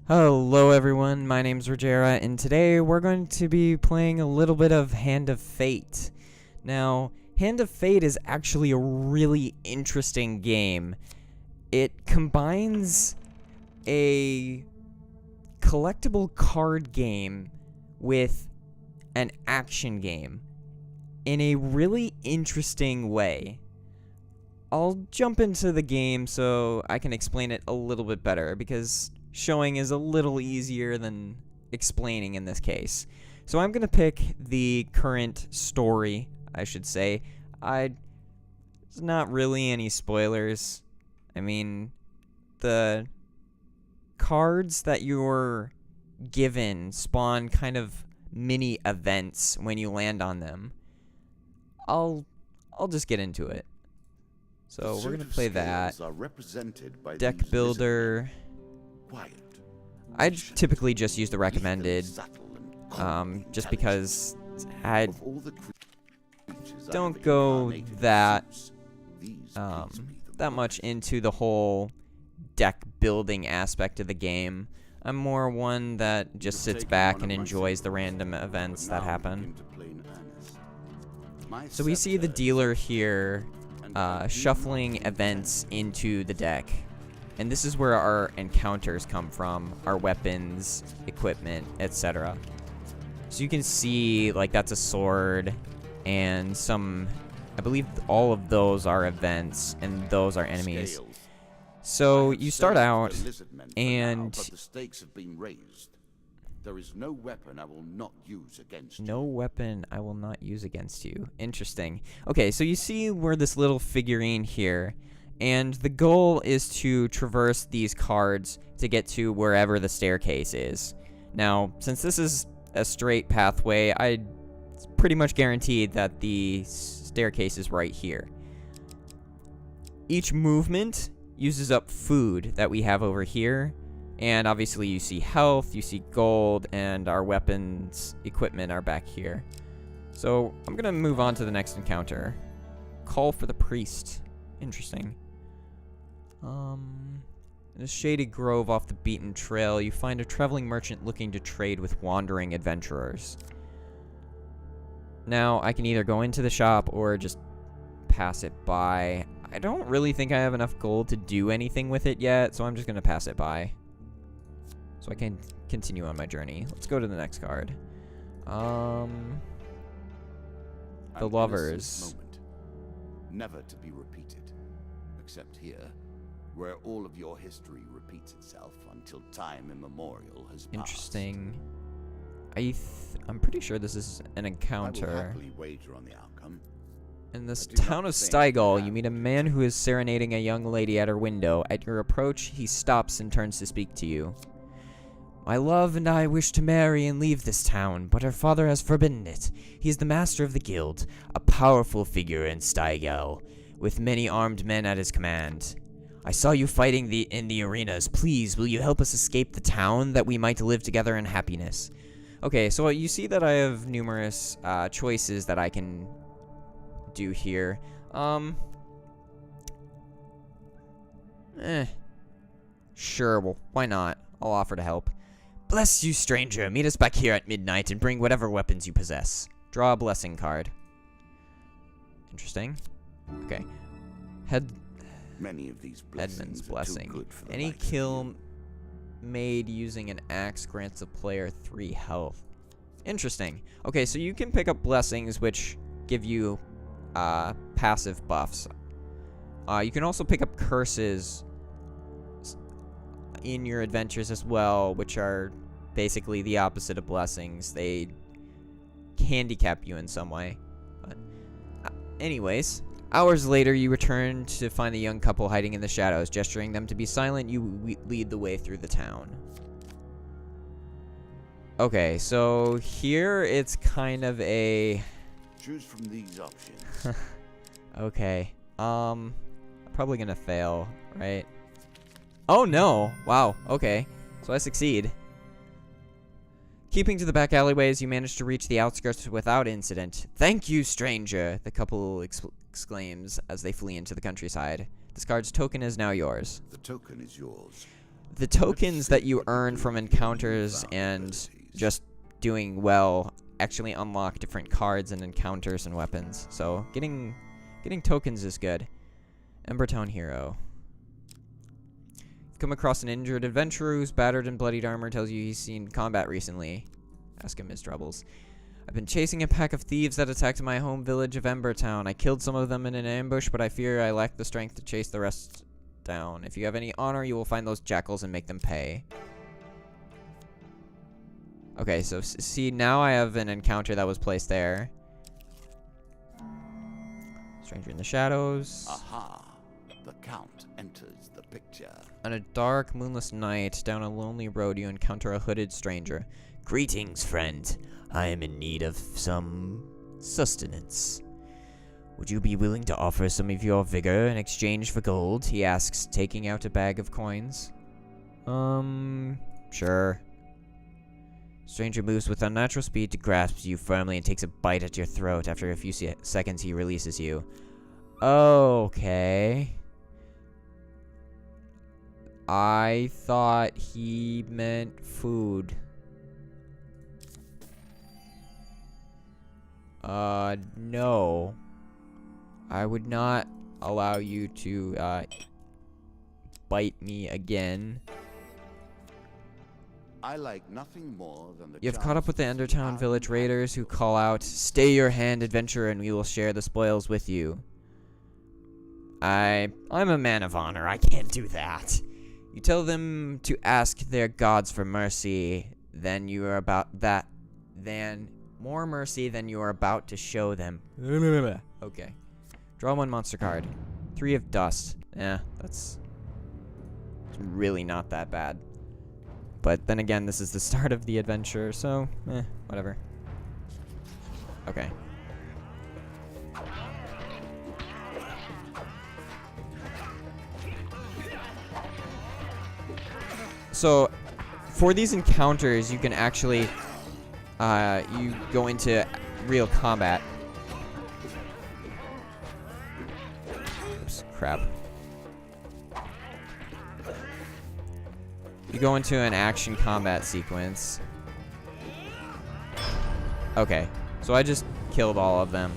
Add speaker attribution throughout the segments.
Speaker 1: Hello everyone, my name's Rejera, and today we're going to be playing a little bit of Hand of Fate. Now, Hand of Fate is actually a really interesting game. It combines a collectible card game with an action game in a really interesting way. I'll jump into the game so I can explain it a little bit better, because showing is a little easier than explaining in this case. So I'm going to pick the current story, I should say. There's not really any spoilers. I mean, the cards that you're given spawn kind of mini events when you land on them. I'll just get into it. So we're going to play that. Deck builder. I typically just use the recommended, just because I don't go that much into the whole deck building aspect of the game. I'm more one that just sits back and enjoys the random events that happen. So we see the dealer here shuffling events into the deck. And this is where our encounters come from, our weapons, equipment, etc. So you can see, like, that's a sword, and I believe all of those are events, and those are enemies. So you start out, and
Speaker 2: the stakes have been raised. There is no weapon I will not use against you.
Speaker 1: No weapon I will not use against you. Interesting. Okay, so you see we're this little figurine here. And the goal is to traverse these cards to get to wherever the staircase is. Now, since this is a straight pathway, it's pretty much guaranteed that the staircase is right here. Each movement uses up food that we have over here. And obviously you see health, you see gold, and our weapons, equipment are back here. So I'm going to move on to the next encounter. Call for the priest. Interesting. In a shady grove off the beaten trail, you find a traveling merchant looking to trade with wandering adventurers. Now, I can either go into the shop or just pass it by. I don't really think I have enough gold to do anything with it yet, so I'm just going to pass it by. So I can continue on my journey. Let's go to the next card. The Lovers.
Speaker 2: Moment, never to be repeated, except here, where all of your history repeats itself until time immemorial has passed.
Speaker 1: Interesting. I'm pretty sure this is an encounter.
Speaker 2: I will happily wager on the outcome.
Speaker 1: In this town of Steigal, you meet a man who is serenading a young lady at her window. At your approach, he stops and turns to speak to you. My love and I wish to marry and leave this town, but her father has forbidden it. He is the master of the guild, a powerful figure in Steigal, with many armed men at his command. I saw you fighting in the arenas. Please, will you help us escape the town that we might live together in happiness? Okay, so you see that I have numerous choices that I can do here. Sure, well, why not? I'll offer to help. Bless you, stranger. Meet us back here at midnight and bring whatever weapons you possess. Draw a blessing card. Interesting. Okay.
Speaker 2: Many of these
Speaker 1: Edmund's blessing.
Speaker 2: Good for the
Speaker 1: Any
Speaker 2: likes of
Speaker 1: kill
Speaker 2: you.
Speaker 1: made using an axe grants a player 3 health. Interesting. Okay, so you can pick up blessings, which give you passive buffs. You can also pick up curses in your adventures as well, which are basically the opposite of blessings. They handicap you in some way. But, anyways, hours later, you return to find the young couple hiding in the shadows. Gesturing them to be silent, you lead the way through the town. Okay, so here it's kind of a...
Speaker 2: Choose from these options.
Speaker 1: Okay. I'm probably gonna fail, right? Oh no! Wow, okay. So I succeed. Keeping to the back alleyways, you manage to reach the outskirts without incident. Thank you, stranger! The couple exclaims as they flee into the countryside. This card's token is now yours.
Speaker 2: The token is yours.
Speaker 1: the tokens that you earn from encounters and just doing well actually unlock different cards and encounters and weapons. So getting tokens is good. Embertown Hero. You've come across an injured adventurer who's battered and bloodied armor, tells you he's seen combat recently. Ask him his troubles. I've been chasing a pack of thieves that attacked my home village of Embertown. I killed some of them in an ambush, but I fear I lack the strength to chase the rest down. If you have any honor, you will find those jackals and make them pay. Okay, so see, now I have an encounter that was placed there. Stranger in the shadows.
Speaker 2: Aha! The Count enters the picture.
Speaker 1: On a dark, moonless night, down a lonely road, you encounter a hooded stranger. Greetings, friend. I am in need of some sustenance. Would you be willing to offer some of your vigor in exchange for gold? He asks, taking out a bag of coins. Sure. Stranger moves with unnatural speed to grasp you firmly and takes a bite at your throat. After a few seconds, he releases you. Okay. I thought he meant food. No. I would not allow you to, bite me again.
Speaker 2: I like nothing more than the
Speaker 1: You have caught up with the Endertown village raiders who call out, "Stay your hand, adventurer, and we will share the spoils with you." I'm a man of honor. I can't do that. You tell them to ask their gods for mercy, then you are about that, then more mercy than you are about to show them. Okay. Draw one monster card. 3 of dust. It's really not that bad. But then again, this is the start of the adventure, so, whatever. Okay. So, for these encounters, you can actually, you go into real combat. Oops, crap. You go into an action combat sequence. Okay, so I just killed all of them.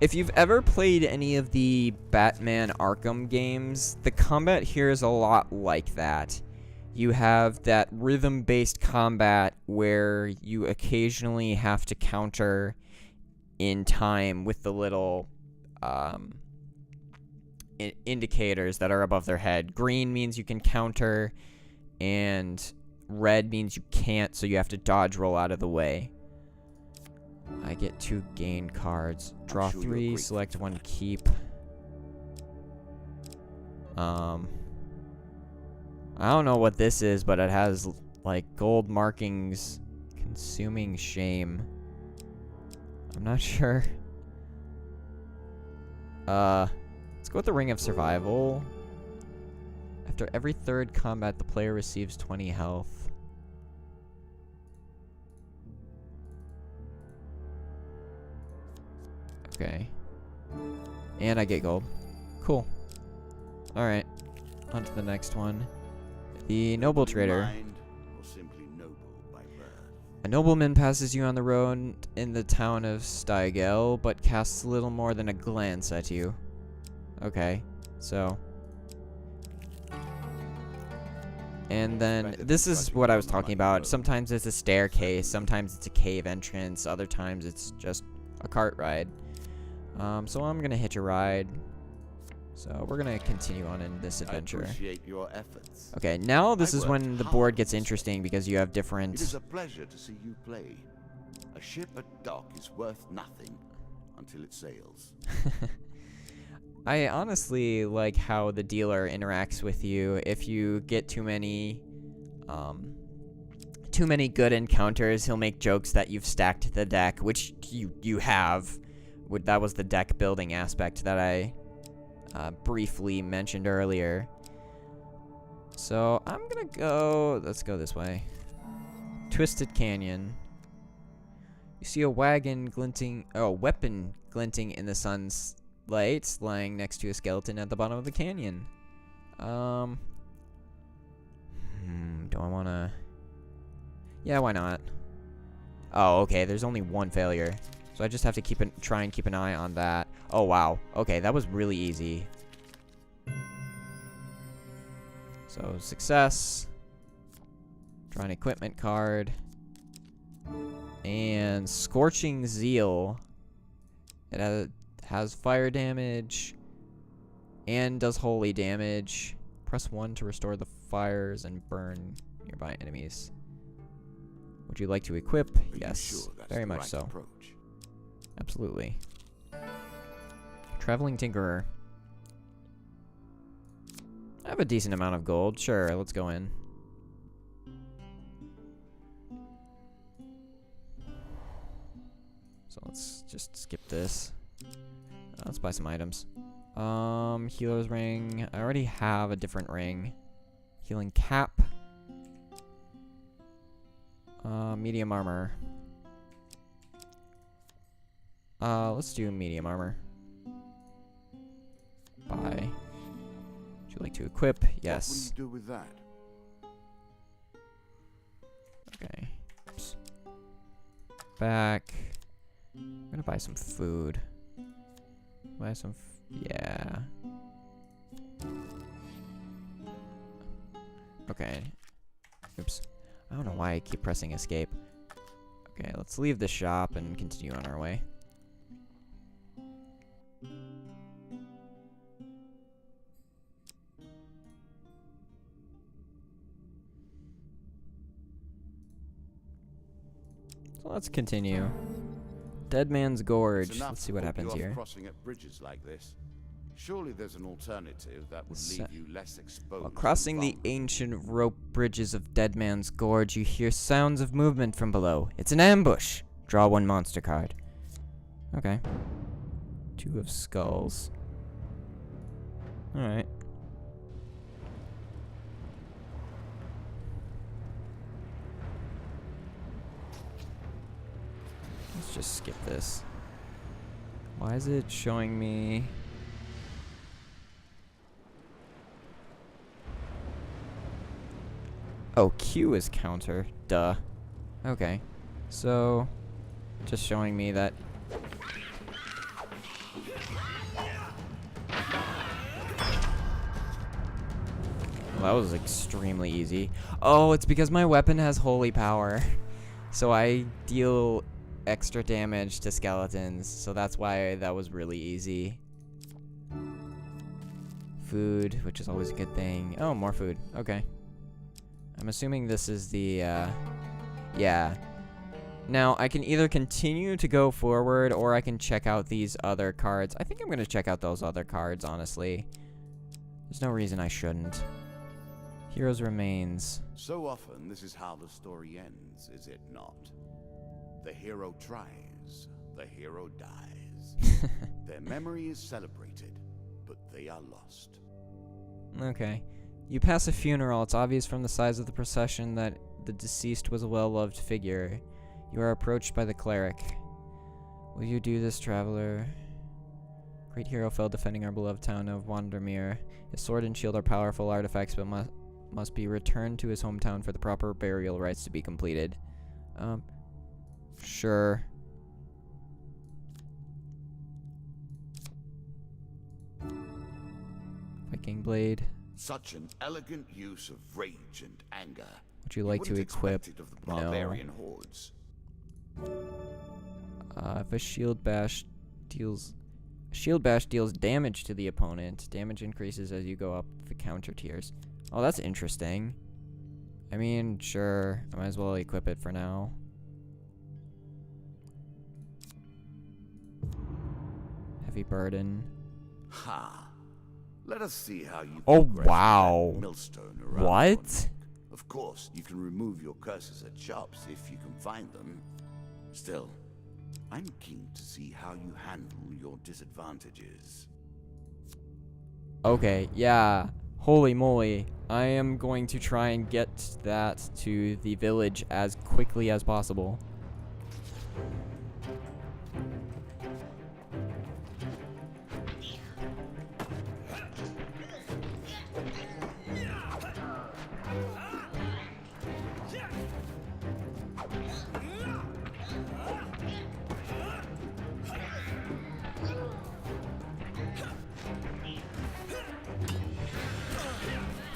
Speaker 1: If you've ever played any of the Batman Arkham games, the combat here is a lot like that. You have that rhythm-based combat where you occasionally have to counter in time with the little indicators that are above their head. Green means you can counter, and red means you can't, so you have to dodge roll out of the way. I get 2 gain cards. Draw 3, select 1, keep. I don't know what this is, but it has, like, gold markings. Consuming shame. I'm not sure. Let's go with the Ring of Survival. After every 3rd combat, the player receives 20 health. Okay. And I get gold. Cool. Alright. On to the next one. The Noble Trader. A nobleman passes you on the road in the town of Stiegel, but casts little more than a glance at you. Okay. So... And then, this is what I was talking about. Sometimes it's a staircase, sometimes it's a cave entrance, other times it's just a cart ride. So I'm gonna hitch a ride. So we're gonna continue on in this adventure.
Speaker 2: Appreciate your efforts.
Speaker 1: Okay, now this is when the board gets interesting because you have different...
Speaker 2: It is a pleasure to see you play. A ship at dock is worth nothing until it sails.
Speaker 1: I honestly like how the dealer interacts with you. If you get too many good encounters, he'll make jokes that you've stacked the deck, which you have. That was the deck building aspect that I briefly mentioned earlier. So I'm gonna go. Let's go this way. Twisted Canyon. You see a weapon glinting in the sun's lights, lying next to a skeleton at the bottom of the canyon. Do I want to... Yeah, why not? Oh, okay, there's only one failure. So I just have to try and keep an eye on that. Oh, wow. Okay, that was really easy. So, success. Draw an equipment card. And Scorching Zeal. It has fire damage. And does holy damage. Press 1 to restore the fires and burn nearby enemies. Would you like to equip? Yes,
Speaker 2: sure that's
Speaker 1: very
Speaker 2: the
Speaker 1: much
Speaker 2: right
Speaker 1: so.
Speaker 2: approach?
Speaker 1: Absolutely. Traveling Tinkerer. I have a decent amount of gold. Sure, let's go in. So let's just skip this. Let's buy some items. Healer's ring. I already have a different ring. Healing cap. Medium armor. Let's do medium armor. Buy. Would you like to equip? Yes.
Speaker 2: What will you do with that?
Speaker 1: Okay. Oops. Back. I'm gonna buy some food. Buy some. Yeah. Okay. Oops. I don't know why I keep pressing escape. Okay, let's leave the shop and continue on our way. So let's continue. Dead Man's Gorge. Let's see what happens here.
Speaker 2: Crossing at bridges like this. Surely there's an alternative that would leave you less exposed.
Speaker 1: While crossing the ancient rope bridges of Dead Man's Gorge, you hear sounds of movement from below. It's an ambush. Draw 1 monster card. Okay. 2 of skulls. Alright. Let's just skip this. Why is it showing me... Oh, Q is counter. Duh. Okay. So, just showing me that... Well, that was extremely easy. Oh, it's because my weapon has holy power. So I deal extra damage to skeletons. So that's why that was really easy. Food, which is always a good thing. Oh, more food. Okay. I'm assuming this is the, yeah. Now, I can either continue to go forward, or I can check out these other cards. I think I'm going to check out those other cards, honestly. There's no reason I shouldn't. Hero's Remains.
Speaker 2: So often, this is how the story ends, is it not? The hero tries, the hero dies. Their memory is celebrated, but they are lost.
Speaker 1: Okay. You pass a funeral. It's obvious from the size of the procession that the deceased was a well-loved figure. You are approached by the cleric. Will you do this, traveler? Great hero fell defending our beloved town of Wandermere. His sword and shield are powerful artifacts, but must be returned to his hometown for the proper burial rites to be completed. Sure. Viking blade.
Speaker 2: Such an elegant use of rage and anger.
Speaker 1: Would you like to equip?
Speaker 2: Of the barbarian hordes.
Speaker 1: If a shield bash deals damage to the opponent, damage increases as you go up the counter tiers. Oh, that's interesting. I mean, sure, I might as well equip it for now. Heavy burden.
Speaker 2: Ha! Let us see how you
Speaker 1: Oh,
Speaker 2: progress
Speaker 1: wow.
Speaker 2: that millstone around
Speaker 1: What?
Speaker 2: your neck. Of course, you can remove your curses at shops if you can find them. Still, I'm keen to see how you handle your disadvantages.
Speaker 1: Okay, yeah. Holy moly. I am going to try and get that to the village as quickly as possible.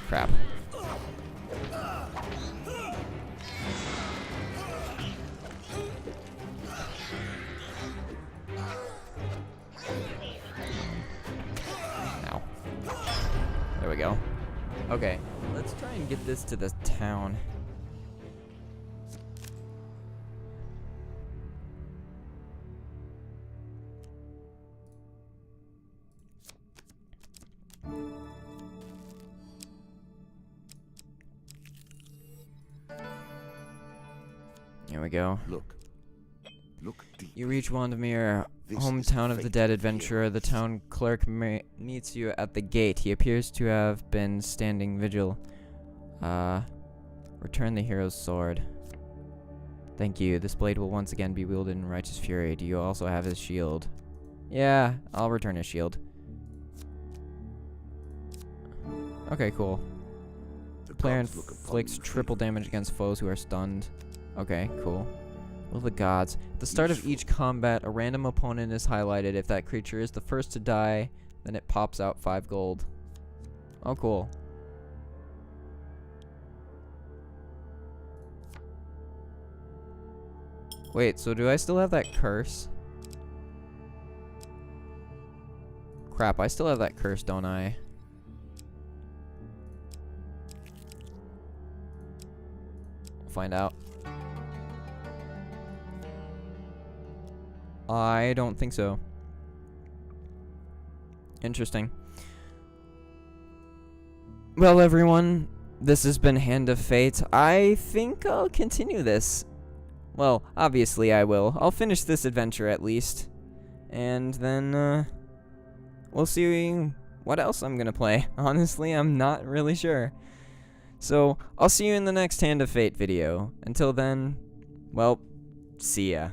Speaker 1: Crap. Ow. There we go. Okay, let's try and get this to the town. Here we go.
Speaker 2: Look deep.
Speaker 1: You reach Wandamere,
Speaker 2: This is
Speaker 1: hometown of the
Speaker 2: fate
Speaker 1: dead
Speaker 2: of
Speaker 1: adventurer. The
Speaker 2: heroes.
Speaker 1: town clerk meets you at the gate. He appears to have been standing vigil. Return the hero's sword. Thank you. This blade will once again be wielded in righteous fury. Do you also have his shield? Yeah, I'll return his shield. Okay, cool.
Speaker 2: The
Speaker 1: Player
Speaker 2: gods look upon
Speaker 1: inflicts
Speaker 2: you
Speaker 1: triple
Speaker 2: favorably.
Speaker 1: damage against foes who are stunned. Okay, cool. Will the gods. At the start of
Speaker 2: Useful.
Speaker 1: each combat, a random opponent is highlighted. If that creature is the first to die, then it pops out 5 gold. Oh, cool. Wait, so do I still have that curse? Crap, I still have that curse, don't I? We'll find out. I don't think so. Interesting. Well, everyone, this has been Hand of Fate. I think I'll continue this. Well, obviously I will. I'll finish this adventure at least. And then, we'll see what else I'm gonna play. Honestly, I'm not really sure. So, I'll see you in the next Hand of Fate video. Until then, well, see ya.